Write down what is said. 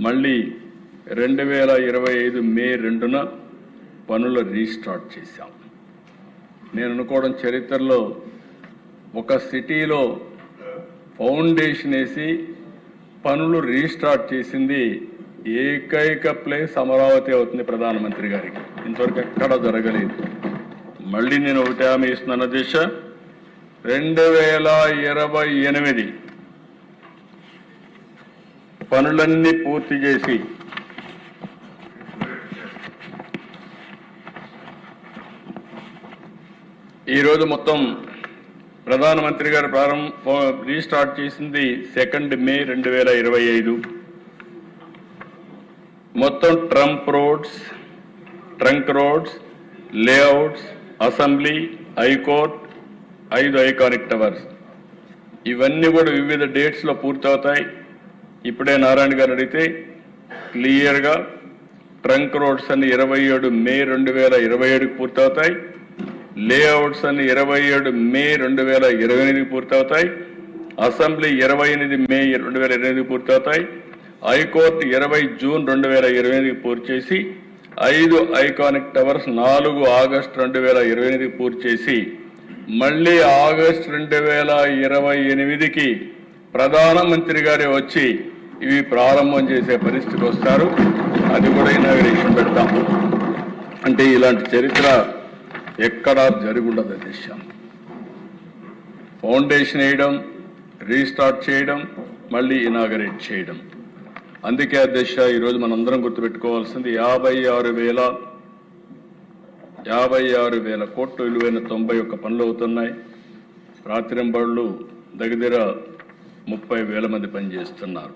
మళ్ళీ 2025 మే 2న పనులు రీస్టార్ట్ చేశాం. నేను అనుకోవడం చరిత్రలో ఒక సిటీలో ఫౌండేషన్ వేసి పనులు రీస్టార్ట్ చేసింది ఏకైక ప్లేస్ అమరావతి అవుతుంది ప్రధానమంత్రి గారికి. ఇంతవరకు ఎక్కడా జరగలేదు. మళ్ళీ నేను ఒకటి హామీ ఇస్తున్నాను అధ్యక్ష, 2028 పనులన్నీ పూర్తి చేసి ఈరోజు మొత్తం ప్రధానమంత్రి గారు రీస్టార్ట్ చేసింది 2 మే 2025. మొత్తం trunk roads, layouts, assembly, high court, 5 iconic towers ఇవన్నీ కూడా వివిధ డేట్స్లో పూర్తవుతాయి. ఇప్పుడే నారాయణ గారు అడిగితే క్లియర్గా ట్రంక్ రోడ్స్ అన్ని 27 మే 2027కి పూర్తవుతాయి. లేఅవుట్స్ అన్ని 27 మే 2028కి పూర్తవుతాయి. అసెంబ్లీ 28 మే 2028కి పూర్తవుతాయి. హైకోర్టు 20 జూన్ 2028కి పూర్తి చేసి 5 ఐకానిక్ టవర్స్ 4 ఆగస్టు 2028కి పూర్తి చేసి మళ్ళీ ఆగస్టు 2028కి ప్రధానమంత్రి గారే వచ్చి ఇవి ప్రారంభం చేసే పరిస్థితికి వస్తారు. అది కూడా ఇనాగరేషన్ పెడతాం. అంటే ఇలాంటి చరిత్ర ఎక్కడా జరుగుండదు అధ్యక్ష. ఫౌండేషన్ వేయడం, రీస్టార్ట్ చేయడం, మళ్ళీ ఇనాగరేట్ చేయడం. అందుకే అధ్యక్ష ఈరోజు మనందరం గుర్తుపెట్టుకోవాల్సింది 56,000 కోట్లు విలువైన 91 పనులు అవుతున్నాయి. రాత్రింబళ్ళు దగ్గర 30,000 మంది పనిచేస్తున్నారు.